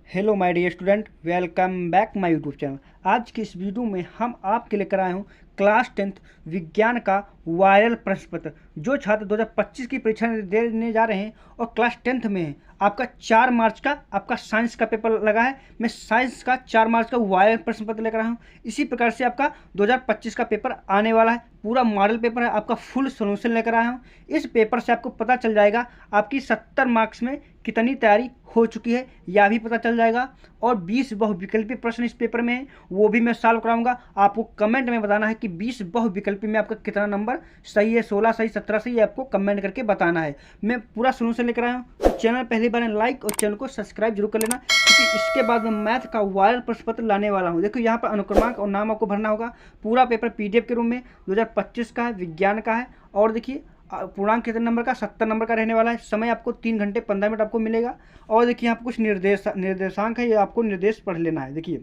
Hello my dear student, welcome back my YouTube channel. आज की इस वीडियो में हम आपके लेकर आए हूँ क्लास 10th विज्ञान का वायरल प्रश्न पत्र। जो छात्र 2025 की परीक्षा देने जा रहे हैं और क्लास 10th में हैं, आपका 4 मार्च का आपका साइंस का पेपर लगा है। मैं साइंस का 4 मार्च का वायरल प्रश्न पत्र लेकर आया हूँ। इसी प्रकार से आपका 2025 का पेपर आने वाला है। पूरा मॉडल पेपर है, आपका फुल सोल्यूशन लेकर आया हूँ। इस पेपर से आपको पता चल जाएगा आपकी 70 मार्क्स में कितनी तैयारी हो चुकी है, यह भी पता चल जाएगा। और 20 बहुविकल्पी प्रश्न इस पेपर में है, वो भी मैं सॉल्व कराऊंगा। आपको कमेंट में बताना है कि 20 बहुविकल्पी में आपका कितना नंबर सही है, 16 सही, 17 सही, आपको कमेंट करके बताना है। मैं पूरा सोल्यूशन लेकर आया हूँ। तो चैनल पहली बार लाइक और चैनल को सब्सक्राइब जरूर कर लेना, क्योंकि इसके बाद मैं मैथ का वायरल प्रश्न पत्र लाने वाला हूँ। देखो यहाँ पर अनुक्रमांक और नाम आपको भरना होगा। पूरा पेपर PDF के रूप में 2025 का है, विज्ञान का है। और देखिए पूर्णांक कितने नंबर का, 70 नंबर का रहने वाला है। समय आपको 3 घंटे 15 मिनट आपको मिलेगा। और देखिए यहाँ पर कुछ निर्देशांक है, ये आपको निर्देश पढ़ लेना है। देखिए,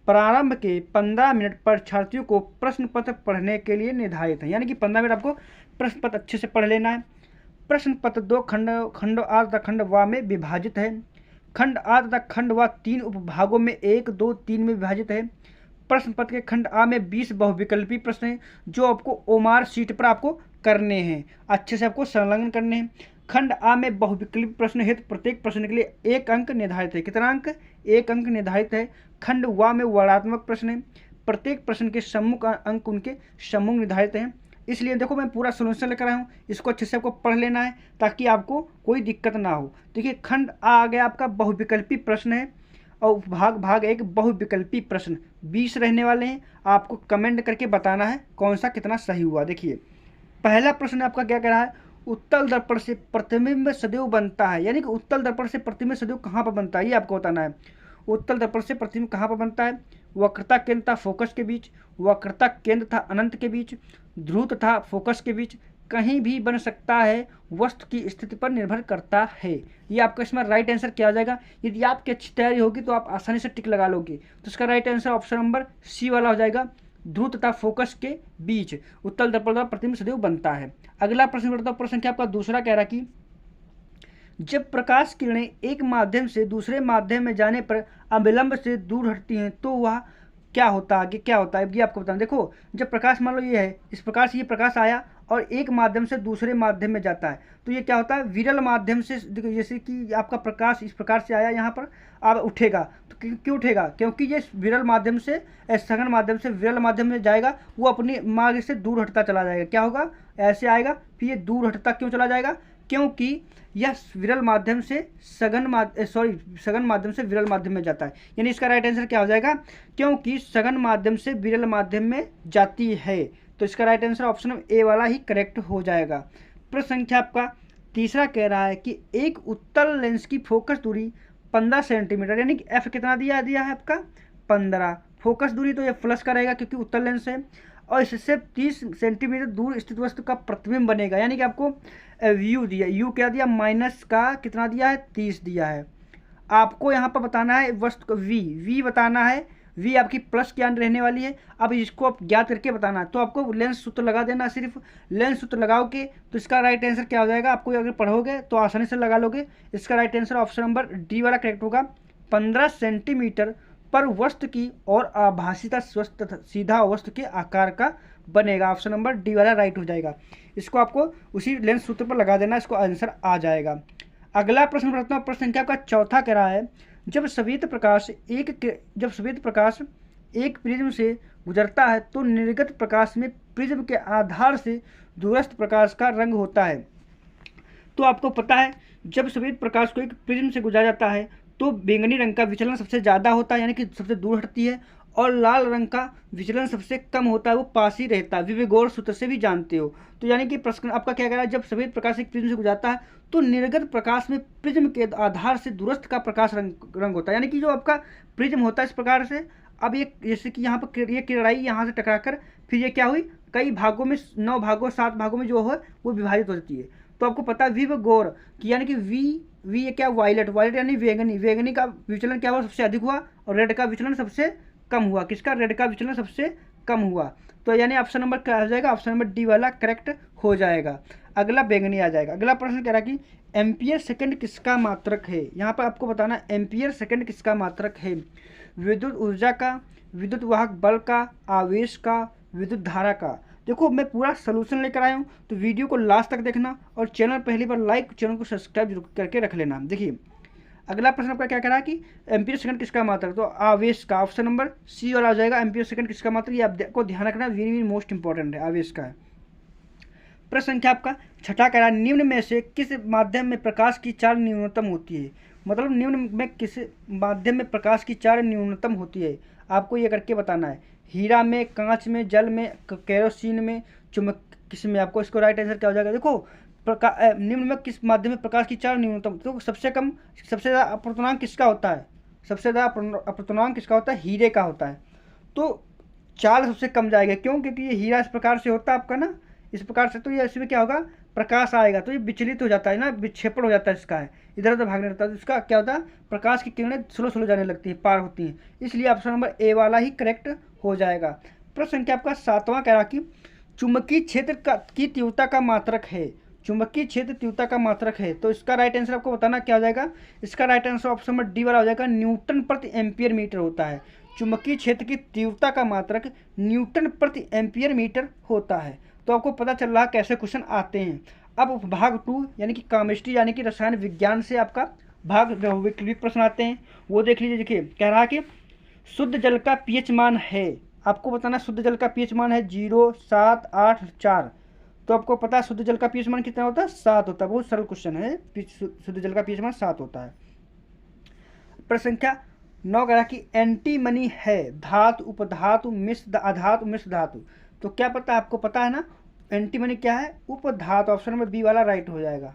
प्रारंभ के 15 मिनट परीक्षार्थियों को प्रश्न पत्र पढ़ने के लिए निर्धारित है, यानी कि 15 मिनट आपको प्रश्न पत्र अच्छे से पढ़ लेना है। प्रश्न पत्र 2 खंड आ तथा खंड व में विभाजित है। खंड आ तथा खंड व 3 उपभागों में 1, 2, 3 में विभाजित है। प्रश्न पत्र के खंड आ में 20 बहुविकल्पी प्रश्न हैं, जो आपको ओमार शीट पर आपको करने हैं, अच्छे से आपको संलग्न करने हैं। खंड आ में बहुविकल्पी प्रश्न हेतु प्रत्येक प्रश्न के लिए 1 अंक निर्धारित है। कितना अंक? 1 अंक निर्धारित है। खंड व में वर्णात्मक प्रश्न है, प्रत्येक प्रश्न के सम्मुख अंक उनके सम्मुख निर्धारित हैं। इसलिए देखो मैं पूरा सोल्यूशन लेकर आया हूँ, इसको अच्छे से आपको पढ़ लेना है ताकि आपको कोई दिक्कत ना हो। देखिए खंड आ गया आपका बहुविकल्पी प्रश्न है, और भाग 1 बहुविकल्पी प्रश्न 20 रहने वाले हैं। आपको कमेंट करके बताना है कौन सा कितना सही हुआ। देखिए पहला प्रश्न आपका क्या कह रहा है, उत्तल दर्पण से प्रतिबिंब सदैव बनता है, यानी कि उत्तल दर्पण से प्रतिबिंब सदैव कहाँ पर बनता है, ये आपको बताना है। उत्तल दर्पण से प्रतिबिंब कहाँ पर बनता है? वक्रता केंद्र तथा फोकस के बीच, वक्रता केंद्र तथा अनंत के बीच, ध्रुव तथा फोकस के बीच, कहीं भी बन सकता है, वस्तु की स्थिति पर निर्भर करता है। ये आपका इसमें राइट आंसर क्या आ जाएगा? यदि आपकी अच्छी तैयारी होगी तो आप आसानी से टिक लगा लोगे। तो इसका right answer option number C वाला हो जाएगा, ध्रुव तथा फोकस के बीच उत्तल दर्पण द्वारा प्रतिबिंब सदैव बनता है। अगला प्रश्न करता हूं, प्रश्न क्या आपका दूसरा कह रहा कि जब प्रकाश किरणें एक माध्यम से दूसरे माध्यम में जाने पर अविलंब से दूर हटती हैं तो वह क्या होता है, आगे क्या होता है, ये आपको बताना। देखो जब प्रकाश मान लो ये है, इस प्रकार से ये प्रकाश आया और एक माध्यम से दूसरे माध्यम में जाता है, तो ये क्या होता है? विरल माध्यम से। देखो जैसे कि आपका प्रकाश इस प्रकार से आया, यहाँ पर अब उठेगा, तो क्यों उठेगा? क्योंकि ये विरल माध्यम से सघन माध्यम से विरल माध्यम में जाएगा, वो अपने मार्ग से दूर हटता चला जाएगा। क्या होगा? ऐसे आएगा, फिर ये दूर हटता क्यों चला जाएगा? क्योंकि यह विरल माध्यम से सघन माध्यम से विरल माध्यम में जाता है। यानी इसका राइट आंसर क्या हो जाएगा? क्योंकि सघन माध्यम से विरल माध्यम में जाती है। तो इसका राइट आंसर ऑप्शन ए वाला ही करेक्ट हो जाएगा। प्रश्न संख्या आपका तीसरा कह रहा है कि एक उत्तल लेंस की फोकस दूरी 15 सेंटीमीटर, यानी कि एफ कितना दिया है आपका 15। फोकस दूरी तो ये प्लस का रहेगा क्योंकि उत्तल लेंस है, और इससे 30 सेंटीमीटर दूर स्थित वस्तु का प्रतिबिंब बनेगा। यानी कि आपको व्यू दिया, यू क्या दिया? माइनस का कितना दिया है? 30 दिया है। आपको यहाँ पर बताना है वस्तु का वी बताना है। वी आपकी प्लस क्या रहने वाली है, अब इसको आप ज्ञात करके बताना है। तो आपको लेंस सूत्र लगा देना, सिर्फ लेंस सूत्र लगाओगे तो इसका राइट आंसर क्या हो जाएगा? आपको अगर पढ़ोगे तो आसानी से लगा लोगे। इसका right answer option number D वाला करेक्ट होगा। 15 सेंटीमीटर पर वस्तु की और आभासिता सीधा वस्तु के आकार का बनेगा। ऑप्शन नंबर डी वाला राइट हो जाएगा। इसको आपको उसी लेंस सूत्र पर लगा देना, इसको आंसर आ जाएगा। अगला प्रश्न पढ़ता हूँ, प्रश्न संख्या का चौथा कह रहा है जब श्वेत प्रकाश एक प्रिज्म से गुजरता है तो निर्गत प्रकाश में प्रिज्म के आधार से दूरस्थ प्रकाश का रंग होता है। तो आपको पता है जब श्वेत प्रकाश को एक प्रिज्म से गुजरा जाता है तो बैंगनी रंग का विचलन सबसे ज़्यादा होता है, यानी कि सबसे दूर हटती है, और लाल रंग का विचलन सबसे कम होता है, वो पास ही रहता है। विवेगोर सूत्र से भी जानते हो। तो यानी कि प्रश्न आपका क्या कह रहा है, जब श्वेत प्रकाश एक प्रिज्म से गुजरता है तो निर्गत प्रकाश में प्रिज्म के आधार से दूरस्थ का प्रकाश रंग होता है। यानी कि जो आपका प्रिज्म होता है इस प्रकार से, अब ये जैसे कि यहाँ पर ये किरणाई यहाँ से टकराकर फिर ये क्या हुई, कई भागों में 9 भागों 7 भागों में जो है वो विभाजित हो जाती है। तो आपको पता है विवगोर कि यानी कि वी ये क्या? वायलेट यानी वेगनी का विचलन क्या हुआ? सबसे अधिक हुआ, और रेड का विचलन सबसे कम हुआ। किसका? रेड का विचलन सबसे कम हुआ। तो यानी ऑप्शन नंबर क्या हो जाएगा? ऑप्शन नंबर डी वाला करेक्ट हो जाएगा। अगला बैंगनी आ जाएगा। अगला प्रश्न कह रहा है कि एम्पियर सेकंड किसका मात्रक है। यहाँ पर आपको बताना एम्पियर सेकंड किसका मात्रक है। विद्युत ऊर्जा का, विद्युत वाहक बल का, आवेश का, विद्युत धारा का। देखो मैं पूरा सोल्यूशन लेकर आया हूँ, तो वीडियो को लास्ट तक देखना और चैनल पहली बार लाइक, चैनल को सब्सक्राइब जरूर करके रख लेना। देखिए अगला प्रश्न आपका क्या कह रहा है कि एम्पियर सेकंड किसका मात्रक, तो आवेश का, ऑप्शन नंबर सी वाला आ जाएगा। एम्पियर सेकंड किसका मात्रक, ये आपको ध्यान रखना, वेरी वेरी मोस्ट इंपॉर्टेंट है, आवेश का है। प्रश्न संख्या आपका छठा कह रहा है निम्न में से किस माध्यम में प्रकाश की चाल न्यूनतम होती है। मतलब निम्न में किस माध्यम में प्रकाश की चाल न्यूनतम होती है, आपको ये करके बताना है। हीरा में, कांच में, जल में, केरोसिन में, चुंबक किस में। आपको इसको राइट आंसर क्या हो जाएगा। देखो निम्न में किस माध्यम में प्रकाश की चाल न्यूनतम, तो सबसे ज़्यादा अपर्तनांक किसका होता है, सबसे ज़्यादा अपर्तनांक किसका होता है, हीरे का होता है। तो चाल सबसे कम जाएगा, क्यों, क्योंकि ये हीरा इस प्रकार से होता है आपका ना, इस प्रकार से, तो ये इसमें क्या होगा, प्रकाश आएगा तो ये विचलित हो जाता है ना, विक्षेपण हो जाता है इसका, है इधर उधर भागने लगता है, तो इसका क्या होता है, प्रकाश की किरणें स्लो स्लो जाने लगती है, पार होती हैं। इसलिए ऑप्शन नंबर ए वाला ही करेक्ट हो जाएगा। प्रश्न संख्या आपका सातवां कह रहा कि चुंबकीय क्षेत्र की तीव्रता का मात्रक है। चुंबकीय क्षेत्र तीव्रता का मात्रक है, तो इसका राइट आंसर आपको बताना क्या हो जाएगा। इसका right answer option number D वाला हो जाएगा, न्यूटन प्रति एम्पियर मीटर होता है। चुंबकीय क्षेत्र की तीव्रता का मात्रक न्यूटन प्रति एम्पियर मीटर होता है। तो आपको पता चल रहा कैसे क्वेश्चन आते हैं। अब भाग 2 यानी कि केमिस्ट्री यानी कि रसायन विज्ञान से आपका भाग वैकल्पिक प्रश्न आते हैं, वो देख लीजिए। देखिए कह रहा है कि शुद्ध जल का पीएच मान है, आपको बताना शुद्ध जल का पीएच मान है 0, 7, 8, 4। तो आपको पता है शुद्ध जल का पीएच मान कितना होता है, 7 होता है। बहुत सरल क्वेश्चन है, शुद्ध जल का पीएच मान 7 होता है। प्रश्न संख्या 9 कह रहा कि एंटीमनी है धातु, उपधातु, मिश्र अधातु, मिश्र धातु। तो क्या पता है, आपको पता है ना एंटीमनी क्या है, उपधातु। ऑप्शन नंबर बी वाला राइट हो जाएगा।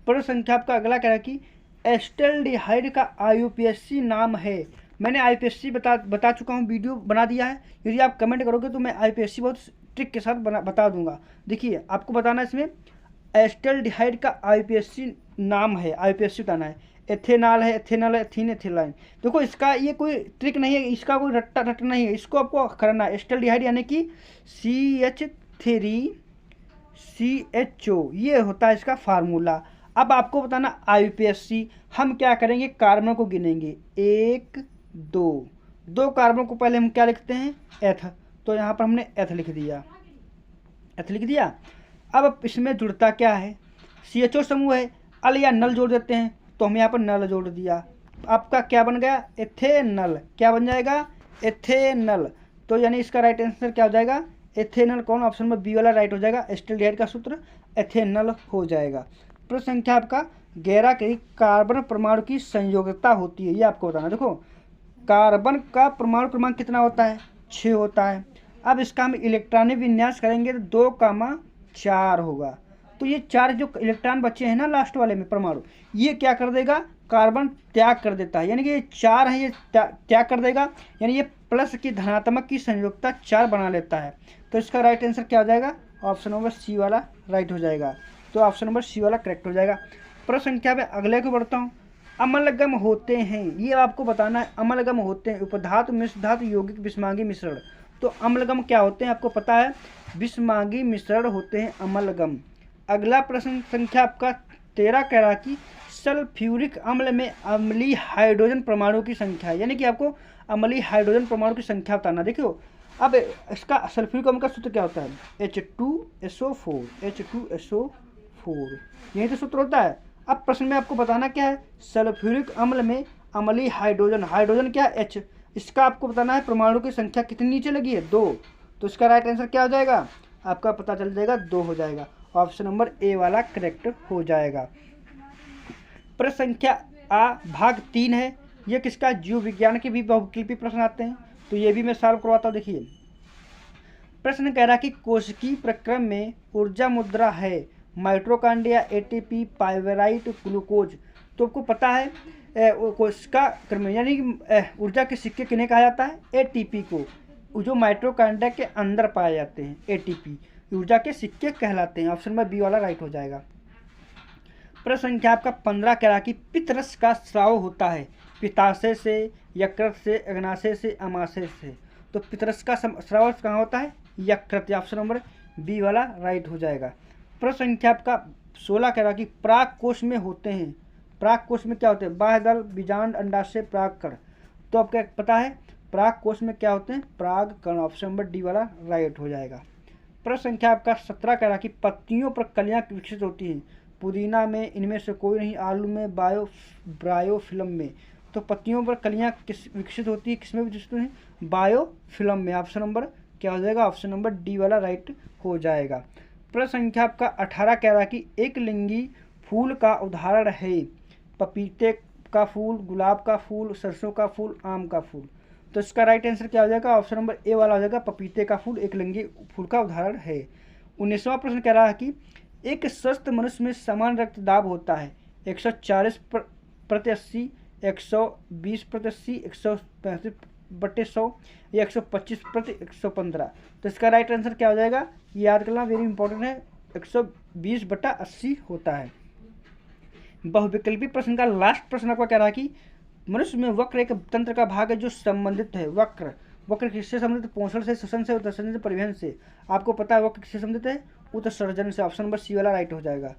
प्रश्न संख्या आपका अगला कह रहा है कि एस्टल्डिहाइड का आईयूपीएसी नाम है। मैंने आईयूपीएसी बता चुका हूँ, वीडियो बना दिया है। यदि आप कमेंट करोगे तो मैं आईयूपीएसी बहुत ट्रिक के साथ बता दूंगा। देखिए आपको बताना इसमें एस्टल्डिहाइड का आईयूपीएसी नाम है, आईयूपीएसी बताना है। एथेनॉल है, एथेनॉल, एथीन, एथिलाइन। देखो इसका ये कोई ट्रिक नहीं है, इसका कोई रट्टा नहीं है, इसको आपको करना है। एस्टल्डिहाइड यानी कि CH3CHO, ये होता है इसका फार्मूला। अब आपको बताना आईयूपीएसी, हम क्या करेंगे, कार्बन को गिनेंगे 1, 2 कार्बन को पहले हम क्या लिखते हैं, एथ। तो यहाँ पर हमने एथ लिख दिया, एथ लिख दिया। अब इसमें जुड़ता क्या है, CHO समूह है, अल या नल जोड़ देते हैं, तो हम यहाँ पर नल जोड़ दिया। आपका क्या बन गया, एथेनल। क्या बन जाएगा, एथेनल। तो यानी इसका राइट आंसर क्या हो जाएगा, एथेनल। कौन, ऑप्शन नंबर बी वाला राइट हो जाएगा। एस्टल्डिहाइड का सूत्र एथेनल हो जाएगा। प्रश्न संख्या आपका 11 के कार्बन परमाणु की संयोजकता होती है, ये आपको बताना। देखो कार्बन का परमाणु क्रमांक कितना होता है, 6 होता है। अब इसका हम इलेक्ट्रॉनिक विन्यास करेंगे तो 2,4 होगा। तो ये 4 जो इलेक्ट्रॉन बचे हैं ना लास्ट वाले में परमाणु, ये क्या कर देगा, कार्बन त्याग कर देता है। यानी कि ये 4 है, ये त्याग कर देगा, यानी ये प्लस की धनात्मक की संयोजकता 4 बना लेता है। तो इसका राइट आंसर क्या हो जाएगा, ऑप्शन नंबर सी वाला राइट हो जाएगा। तो ऑप्शन नंबर सी वाला करेक्ट हो जाएगा। प्रश्न संख्या में अगले को बढ़ता हूँ। अम्लगम होते हैं, ये आपको बताना है। अम्लगम होते हैं उपधातु, मिश्र धातु, यौगिक, विषमांगी मिश्रण। तो अम्लगम क्या होते हैं, आपको पता है, विषमांगी मिश्रण होते हैं अम्लगम। अगला प्रश्न संख्या आपका 13 कह रहा कि सल्फ्यूरिक अम्ल में अम्लीय हाइड्रोजन परमाणु की संख्या है, यानी कि आपको अम्लीय हाइड्रोजन परमाणु की संख्या बताना। देखो अब इसका सल्फ्यूरिक अम्ल का सूत्र क्या होता है, H2SO4, H2SO4, यही तो सूत्र होता है। अब प्रश्न में आपको बताना क्या है, सल्फ्यूरिक अम्ल में अम्लीय हाइड्रोजन, हाइड्रोजन क्या है, H, इसका आपको बताना है परमाणु की संख्या कितनी नीचे लगी है, 2। तो इसका राइट आंसर क्या हो जाएगा, आपका पता चल जाएगा 2 हो जाएगा। ऑप्शन नंबर ए वाला करेक्ट हो जाएगा। प्रश्न संख्या भाग 3 है, ये किसका, जीव विज्ञान के भी बहुविकल्पी प्रश्न आते हैं, तो ये भी मैं सॉल्व करवाता हूँ। देखिए प्रश्न कह रहा कि कोशिकीय प्रक्रम में ऊर्जा मुद्रा है, माइटोकॉन्ड्रिया, ATP, पाइवराइट, ग्लूकोज। तो आपको पता है कोशिका क्रम यानी कि ऊर्जा के सिक्के किन्हें कहा जाता है, ATP को, जो माइटोकॉन्ड्रिया के अंदर पाए जाते हैं, ATP ऊर्जा के सिक्के कहलाते हैं। ऑप्शन नंबर बी वाला राइट हो जाएगा। प्रश्न संख्या आपका 15 कह रहा कि पित्तरस का स्राव होता है पित्ताशय से, यकृत से, अग्नाशय से, अमाशय से। तो पित्तरस का स्राव कहाँ होता है, यकृत। ऑप्शन नंबर बी वाला राइट हो जाएगा। प्रश्न संख्या आपका 16 कह रहा कि पराग कोश में होते हैं। पराग कोश में क्या होते हैं? बाह्य दल, बीजांड, अंडाशय, परागकण। तो आपको पता है पराग कोश में क्या होते हैं? परागकण। ऑप्शन नंबर डी वाला राइट हो जाएगा। प्रश्न संख्या आपका 17 कह रहा कि पत्तियों पर कलियां विकसित होती हैं। पुदीना में इनमें से कोई नहीं, आलू में, ब्रायोफिल्म में। तो पत्तियों पर कलियां किस विकसित होती है? किसमें विकसित होती हैं? बायोफिल्म में। ऑप्शन नंबर क्या हो जाएगा? ऑप्शन नंबर डी वाला राइट हो जाएगा। प्रश्न संख्या आपका 18 कह रहा कि एक लिंगी फूल का उदाहरण है। पपीते का फूल, गुलाब का फूल, सरसों का फूल, आम का फूल। तो इसका राइट आंसर क्या हो जाएगा? ऑप्शन नंबर ए वाला हो जाएगा, पपीते का फूल एक लिंगी फूल का उदाहरण है। 19वां प्रश्न कह रहा है कि एक स्वस्थ मनुष्य में समान रक्तदाब होता है। 140/80, 120/80, 165/100 या 125/115। तो इसका राइट आंसर क्या हो जाएगा? याद करना वेरी इंपॉर्टेंट है, 120/80 होता है। बहुविकल्पी प्रश्न का लास्ट प्रश्न आपका कह रहा है कि मनुष्य में वक्र एक तंत्र का भाग है जो संबंधित है। वक्र किससे संबंधित? पोषण से, श्वसन से, उत्सर्जन से, परिवहन से। आपको पता है वक्र किससे संबंधित है? उत्सर्जन से। ऑप्शन नंबर सी वाला राइट हो जाएगा।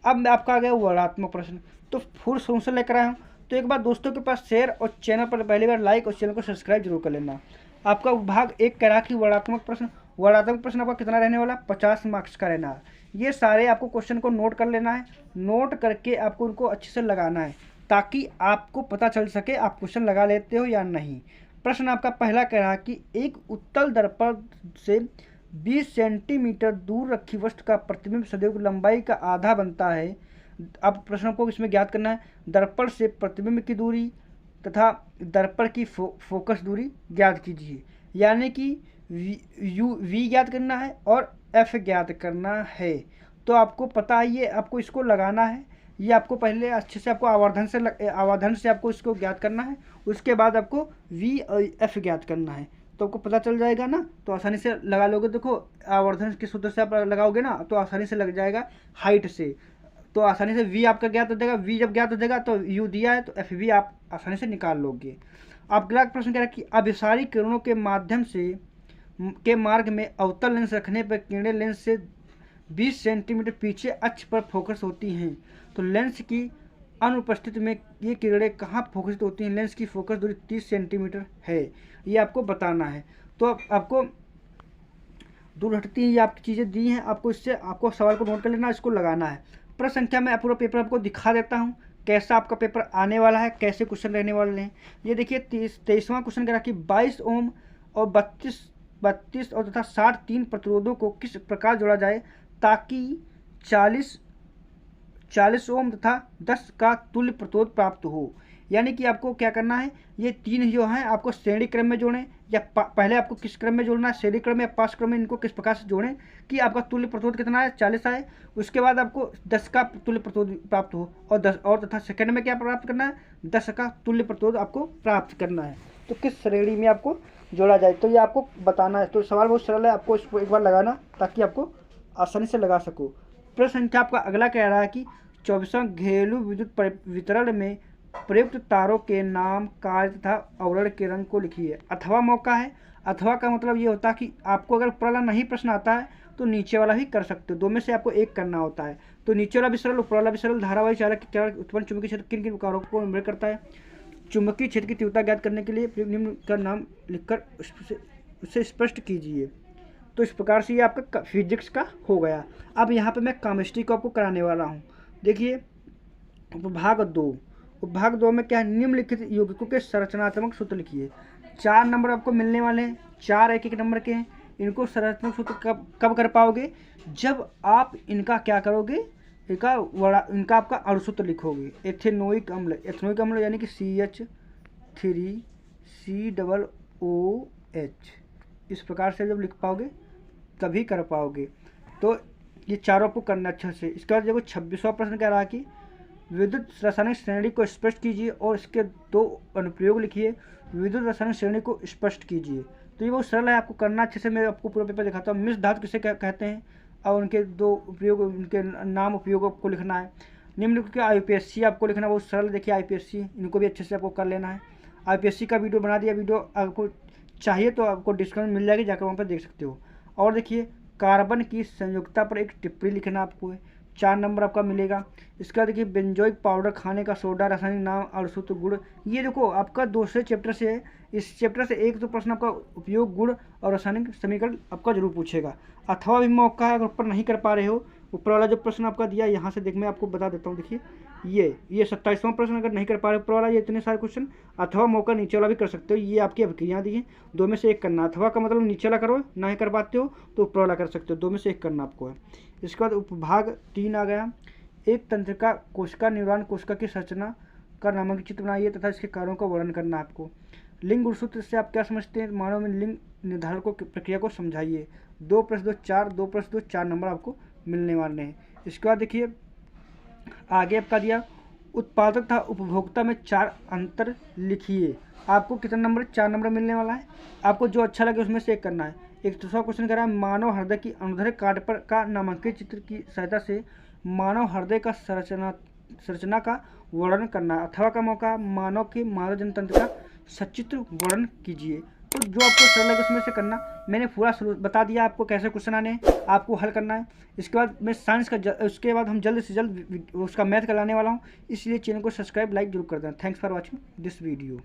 अब आपका आ गया वर्णात्मक प्रश्न। तो फुल सोल्यूशन लेकर आया हूँ। तो एक बार दोस्तों के पास शेयर और चैनल पर पहली बार लाइक और चैनल को सब्सक्राइब जरूर कर लेना। आपका भाग 1 कह रहा कि वर्णात्मक प्रश्न। वर्णात्मक प्रश्न आपका कितना रहने वाला? 50 मार्क्स का रहना है। ये सारे आपको क्वेश्चन को नोट कर लेना है। नोट करके आपको उनको अच्छे से लगाना है ताकि आपको पता चल सके आप क्वेश्चन लगा लेते हो या नहीं। प्रश्न आपका पहला कह रहा कि एक उत्तल दर्पण से 20 सेंटीमीटर दूर रखी वस्तु का प्रतिबिंब सदैव लंबाई का आधा बनता है। अब प्रश्न को इसमें ज्ञात करना है दर्पण से प्रतिबिंब की दूरी तथा दर्पण की फोकस दूरी ज्ञात कीजिए। यानी कि वी ज्ञात करना है और एफ ज्ञात करना है। तो आपको पता है ये आपको इसको लगाना है। ये आपको पहले अच्छे से आपको आवर्धन से आपको इसको ज्ञात करना है। उसके बाद आपको वी और एफ ज्ञात करना है। तो आपको पता चल जाएगा ना, तो आसानी से लगा लोगे। देखो आवर्धन के सूत्र से आप लगाओगे ना तो आसानी से लग जाएगा हाइट से। तो आसानी से वी आपका ज्ञात हो जाएगा। वी जब ज्ञात हो जाएगा तो यू दिया है तो एफ वी आप आसानी से निकाल लोगे। अब अगला प्रश्न कह रहा है कि अभिसारी किरणों के माध्यम से के मार्ग में अवतल लेंस रखने पर किरणें लेंस से 20 सेंटीमीटर पीछे अक्ष पर फोकस होती हैं। तो लेंस की अनुपस्थिति में ये किरणें कहाँ फोकसित होती हैं? लेंस की फोकस दूरी 30 सेंटीमीटर है, ये आपको बताना है। तो आपको दूर हटती हैं ये आपकी चीज़ें दी हैं। आपको इससे आपको सवाल को नोट कर लेना, इसको लगाना है। प्रश्न संख्या में पूरा पेपर आपको दिखा देता हूँ कैसा आपका पेपर आने वाला है, कैसे क्वेश्चन रहने वाले हैं। ये देखिए 23वां क्वेश्चन कह रहा कि 22 ओम और 32 और तथा 60 तीन प्रतिरोधों को किस प्रकार जोड़ा जाए ताकि 40 ओम तथा 10 का तुल्य प्रतिरोध प्राप्त हो। यानी कि आपको क्या करना है, ये तीन जो हैं आपको श्रेणी क्रम में जोड़ें या पहले आपको किस क्रम में जोड़ना है, श्रेणी क्रम या पास क्रम में, इनको किस प्रकार से जोड़ें कि आपका तुल्य प्रतिरोध कितना है 40 आए। उसके बाद आपको 10 का तुल्य प्रतिरोध प्राप्त हो और 10 और तथा सेकंड में क्या प्राप्त करना है 10 का तुल्य प्रतिरोध आपको प्राप्त करना है। तो किस श्रेणी में आपको जोड़ा जाए तो ये आपको बताना है। तो सवाल बहुत सरल है, आपको इसको एक बार लगाना ताकि आपको आसानी से लगा सको। प्रश्न संख्या आपका अगला कह रहा है कि 24वां घरेलू विद्युत वितरण में प्रयुक्त तारों के नाम, कार्य तथा आवरण के रंग को लिखिए। अथवा मौका है। अथवा का मतलब ये होता है कि आपको अगर ऊपर वाला नहीं प्रश्न आता है तो नीचे वाला भी कर सकते हो, दो में से आपको एक करना होता है। तो नीचे वाला भी सरल, ऊपर वाला भी सरल। धारावाही चालक के कारण उत्पन्न चुंबकीय क्षेत्र किन किन कारकों को निर्भर करता है? चुंबकीय क्षेत्र की तीव्रता ज्ञात करने के लिए निम्न का नाम लिखकर उसे स्पष्ट कीजिए। तो इस प्रकार से ये आपका फिजिक्स का हो गया। अब यहाँ पे मैं केमिस्ट्री को आपको कराने वाला हूँ। देखिए भाग 2 में क्या है, निम्नलिखित यौगिकों के संरचनात्मक सूत्र लिखिए। 4 नंबर आपको मिलने वाले हैं, 4 एक नंबर के हैं। इनको संरचनात्मक सूत्र कब कर पाओगे? जब आप इनका क्या करोगे, इनका आपका अणुसूत्र लिखोगे। एथेनोइक अम्ल यानी कि CH3COOH। इस प्रकार से जब लिख पाओगे तभी कर पाओगे। तो ये चारों आपको करना अच्छे से। इसके बाद देखो 26वां प्रश्न कह रहा है कि विद्युत रासायनिक श्रेणी को स्पष्ट कीजिए और इसके 2 अनुप्रयोग लिखिए। विद्युत रासायनिक श्रेणी को स्पष्ट कीजिए। तो ये बहुत सरल है, आपको करना अच्छे से। मैं आपको पूरा पेपर दिखाता हूँ। मिश्र धातु किसे कहते हैं और उनके 2 उपयोग, उनके नाम उपयोग आपको लिखना है। निम्नलिखित के IUPAC आपको लिखना बहुत सरल। देखिए IUPAC इनको भी अच्छे से आपको कर लेना है। IUPAC का वीडियो बना दिया, वीडियो आपको चाहिए तो आपको डिस्काउंट मिल जाएगी, जाकर वहाँ पर देख सकते हो। और देखिए कार्बन की संयुक्ता पर एक टिप्पणी लिखना आपको है, 4 नंबर आपका मिलेगा। इसके बाद देखिए बेंजोइक पाउडर, खाने का सोडा, रासायनिक नाम, अड़सूत्र, गुड़। ये देखो आपका दूसरे चैप्टर से है, इस चैप्टर से एक तो प्रश्न आपका उपयोग गुण और रासायनिक समीकरण आपका जरूर पूछेगा। अथवा भी मौका है, अगर ऊपर नहीं कर पा रहे हो, ऊपर वाला जो प्रश्न आपका दिया यहाँ से देख मैं आपको बता देता हूँ। देखिए ये 27वां प्रश्न अगर नहीं कर पा रहे ऊपर वाला, ये इतने सारे क्वेश्चन, अथवा मौका नीचे वाला भी कर सकते हो। ये आपकी अभिक्रिया दी है, 2 में से 1 करना। अथवा का मतलब नीचे वाला करो, नहीं कर पाते हो तो ऊपर वाला कर सकते हो, 2 में से 1 करना आपको है। इसके बाद उपभाग 3 आ गया, एक तंत्रिका कोशिका निर्माण कोशिका की संरचना का नामांकित चित्र बनाइए तथा इसके कार्यों का वर्णन करना आपको। लिंग गुणसूत्र से आप क्या समझते हैं, मानव में लिंग निर्धारण को प्रक्रिया को समझाइए। 2+2 4, 2+2 4 नंबर आपको मिलने वाले हैं। इसके बाद देखिए आगे आपका दिया उत्पादक तथा उपभोक्ता में 4 अंतर लिखिए। आपको कितना नंबर, 4 नंबर मिलने वाला है। आपको जो अच्छा लगे उसमें से 1 करना है। एक दूसरा क्वेश्चन कह रहा है मानव हृदय की अनुदैर्ध्य काट पर का नामांकित चित्र की सहायता से मानव हृदय का संरचना का वर्णन करना। अथवा का मौका मानव के मानव जनतंत्र का सचित्र वर्णन कीजिए। तो जो आपको सरल लगे उसमें से करना। मैंने पूरा बता दिया आपको कैसे क्वेश्चन आने हैं, आपको हल करना है। इसके बाद मैं साइंस का उसके बाद हम जल्द से जल्द उसका मैथ कराने वाला हूँ, इसलिए चैनल को सब्सक्राइब लाइक जरूर कर देना। Thanks for watching this video.